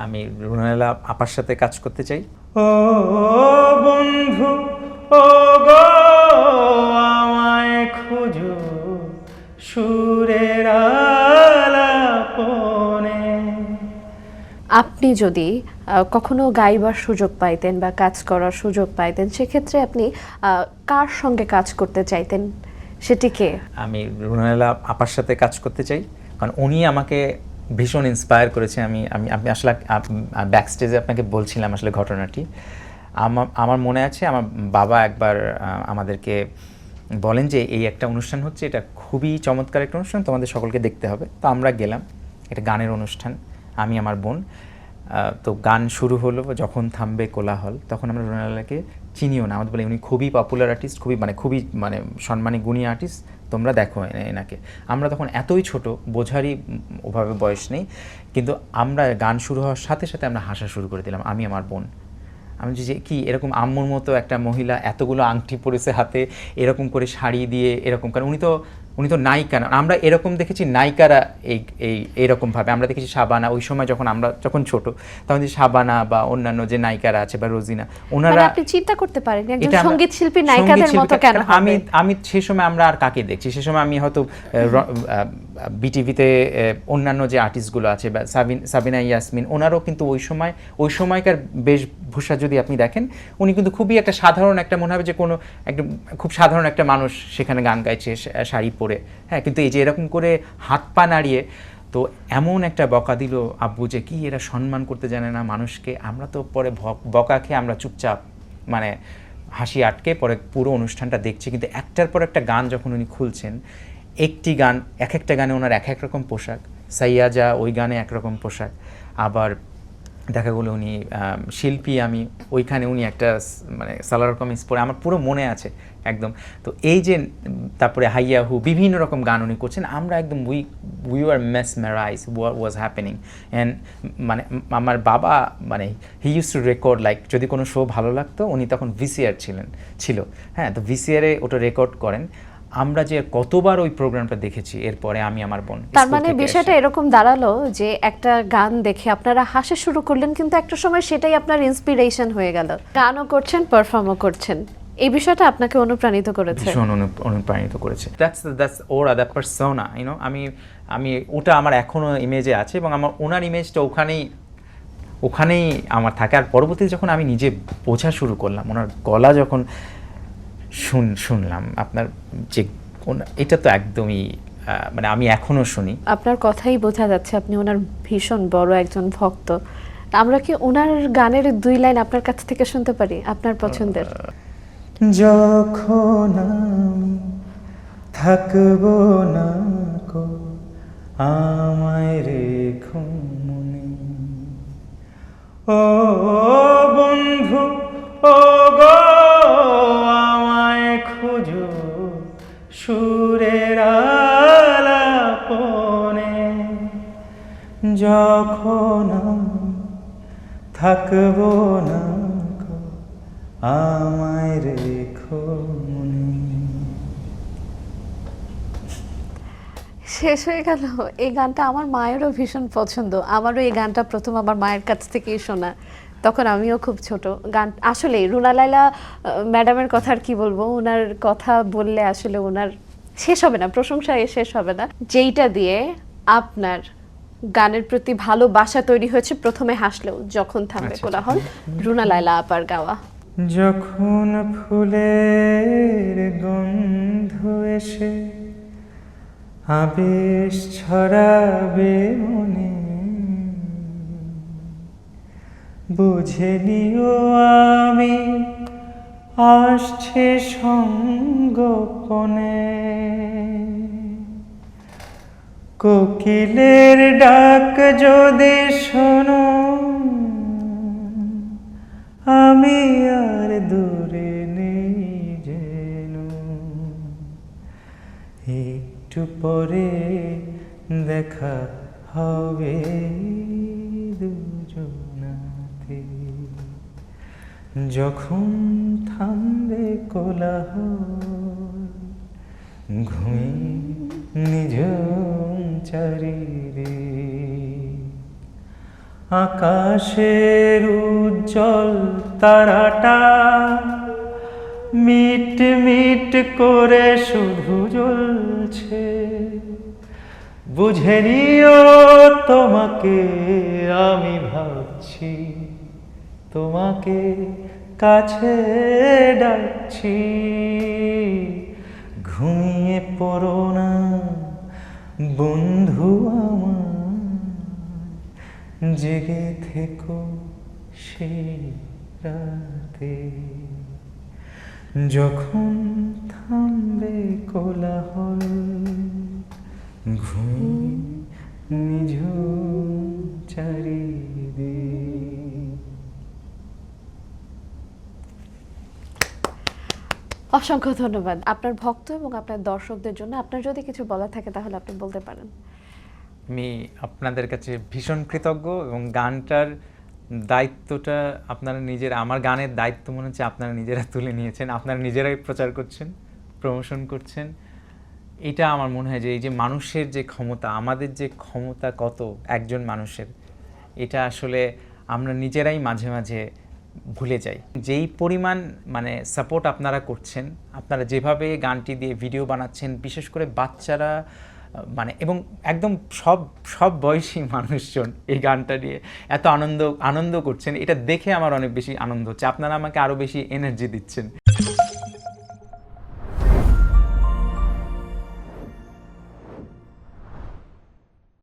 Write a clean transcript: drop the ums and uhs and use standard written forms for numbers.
আমি রুনালা আপার সাথে কাজ করতে চাই। ও বন্ধু ও গো আমায় খুঁজো সুরের আলাপনে। আপনি যদি কখনো গাইবার সুযোগ পাইতেন বা কাজ করার সুযোগ পাইতেন, সেক্ষেত্রে আপনি কার সঙ্গে কাজ করতে চাইতেন, সেটি কে? আমি রুনালা আপার সাথে কাজ করতে চাই, কারণ উনি আমাকে ভীষণ ইন্সপায়ার করেছে। আমি আসলে ব্যাক স্টেজে আপনাকে বলছিলাম আসলে ঘটনাটি। আমার মনে আছে আমার বাবা একবার আমাদেরকে বলেন যে এই একটা অনুষ্ঠান হচ্ছে, এটা খুবই চমৎকার একটা অনুষ্ঠান, তোমাদের সকলকে দেখতে হবে। তো আমরা গেলাম, এটা গানের অনুষ্ঠান, আমি আমার বোন। তো গান শুরু হলো, যখন থামবে কোলাহল, তখন আমরা রুনালাকে চিনিও না, আমাদের বলে উনি খুবই পপুলার আর্টিস্ট, খুবই সম্মানী গুণী আর্টিস্ট, তোমরা দেখো এনাকে। আমরা তখন এতই ছোট, বোঝারই ওভাবে বয়স নেই, কিন্তু আমরা গান শুরু হওয়ার সাথে সাথে আমরা হাসা শুরু করে দিলাম, আমি আমার বোন। আমি যে কি এরকম আম্মুর মতো একটা মহিলা এতগুলো আংটি পরেছে হাতে, এরকম করে শাড়ি দিয়ে এরকম, কারণ উনি তো নায়িকা না। আমরা এরকম দেখেছি নায়িকারা এইরকমভাবে আমরা দেখেছি শাবানা, ওই সময় আমরা যখন ছোট তখন যে শাবানা বা অন্যান্য যে নায়িকারা আছে বা রোজিনা, ওনারা আপনি চিন্তা করতে পারেন একজন সঙ্গীত শিল্পী নায়িকাদের মতো কেন হবে? আমি সেই সময় আমরা আর কাকে দেখছি, সেই সময় আমি হয়তো বিটিভিতে অন্যান্য যে আর্টিস্টগুলো আছে বা সাবিনা ইয়াসমিন, ওনারও কিন্তু ওই সময়কার বেশভূষা যদি আপনি দেখেন, উনি কিন্তু খুবই একটা সাধারণ একটা, মনে হবে যে কোনো একদম খুব সাধারণ একটা মানুষ সেখানে গান গাইছে শাড়ি পরে, হ্যাঁ। কিন্তু এই যে এরকম করে হাত পা নাড়িয়ে, তো এমন একটা বকা দিল আব্বু যে কি এরা সম্মান করতে জানে না মানুষকে। আমরা তো পরে বকা খেয়ে আমরা চুপচাপ হাসি আটকে পরে পুরো অনুষ্ঠানটা দেখছি। কিন্তু একটার পর একটা গান যখন উনি খুলছেন, একটি গান, এক একটা গানে ওনার এক এক রকম পোশাক, সাইয়াজা ওই গানে একরকম পোশাক, আবার দেখা গেলো উনি শিল্পী, আমি ওইখানে উনি একটা সালোয়ার কামিজ পরে, আমার পুরো মনে আছে একদম। তো এই যে তারপরে হাইয়াহু বিভিন্ন রকম গান উনি করছেন, আমরা একদম we are mesmerize what was happening. And আমার বাবা হি ইউজ টু রেকর্ড, যদি কোনো শো ভালো লাগতো, উনি তখন ভিসিআর ছিল, হ্যাঁ। তো ভিসিআরে ওটা রেকর্ড করেন। আমরা যে কতবার ওই প্রোগ্রামটা দেখেছি, এরপরে আমি আমার বোন। তার মানে বিষয়টা এরকম দাঁড়ালো যে একটা গান দেখে আপনারা হাসা শুরু করলেন, কিন্তু একটা সময় সেটাই আপনার ইন্সপিরেশন হয়ে গেল, গানও করছেন, পারফর্মও করছেন। এই বিষয়টা আপনাকে অনুপ্রাণিত করেছে, ভীষণ অনুপ্রাণিত করেছে। দ্যাটস ওরা দ্যাট পারসোনা, আমি ওটা আমার এখনো ইমেজে আছে, এবং আমার ওনার ইমেজটা ওখানেই আমার থাকে। আর পরবর্তীতে যখন আমি নিজে বোঝা শুরু করলাম, ওনার গলা যখন শুনলাম, আপনার যে এটা তো একদমই আমি এখনো শুনি। আপনার কথাই বোঝা যাচ্ছে আপনি ওনার ভীষণ বড় একজন ভক্ত। আমরা কি ওনার গানের 2 লাইন আপনার কাছ থেকে শুনতে পারি, আপনার পছন্দের? যখন থাকবো না কো আমায় রেখো মনে, ও বন্ধু ও গো আমায় খুঁজো সুরের আলাপনে। যখন থাকবো না কো আমায় রেখো মনে। শেষ হয়ে গেল। এই গানটা আমার মায়েরও ভীষণ পছন্দ, আমারও এই গানটা প্রথম আমার মায়ের কাছ থেকেই শোনা, তখন আমিও খুব ছোট। গান আসলে রুনা লায়লা ম্যাডামের কথা আর কি বলবো, ওনার কথা বললে আসলে ওনার শেষ হবে না, প্রশংসায় শেষ হবে না। যেইটা দিয়ে আপনার গানের প্রতি ভালোবাসা তৈরি হয়েছে, প্রথমে হাসলেও, যখন থামবে কোলাহল, রুনা লায়লা আপার গাওয়া। যখন ফুলের গন্ধ এসে আবেশ ছড়াবে মনে, বুঝে নিও আমি আসছে সঙ্গোপনে। কোকিলের ডাক যদি শোনো, আমি আর দূরে নেই যেন। একটু পরে দেখা হবে দুজনাতে, যখন থামবে কোলাহল, ঘুমিয়ে নিঝুম চারিদিক। আকাশের উজ্জ্বল তারাটা মিট মিট করে শুধু জ্বলছে, বুঝে নিও তোমাকে আমি ভাবছি, তোমাকে কাছে ডাকছি। ঘুমিয়ে পড়ো না বন্ধু আমার, জেগে থেকো সেই রাতে, যখন থামবে কোলাহল, ঘুমিয়ে নিঝুম চারিদিক। অসংখ্য ধন্যবাদ আপনার ভক্ত এবং আপনার দর্শকদের জন্য। আপনার যদি কিছু বলা থাকে তাহলে আপনি বলতে পারেন। আমি আপনাদের কাছে ভীষণ কৃতজ্ঞ এবং গানটার দায়িত্বটা আপনারা নিজেরা, আমার গানের দায়িত্ব মনে হচ্ছে আপনারা নিজেরা তুলে নিয়েছেন, আপনারা নিজেরাই প্রচার করছেন, প্রমোশন করছেন। এটা আমার মনে হয় যে এই যে মানুষের যে ক্ষমতা, আমাদের যে ক্ষমতা কত একজন মানুষের, এটা আসলে আমরা নিজেরাই মাঝে মাঝে ভুলে যাই। যেই পরিমাণ মানে সাপোর্ট আপনারা করছেন, আপনারা যেভাবে গানটি দিয়ে ভিডিও বানাচ্ছেন, বিশেষ করে বাচ্চারা মানে এবং একদম সব বয়সী মানুষজন এই গানটা নিয়ে এত আনন্দ করছেন, এটা দেখে আমার অনেক বেশি আনন্দ হচ্ছে। আপনারা আমাকে আরও বেশি এনার্জি দিচ্ছেন।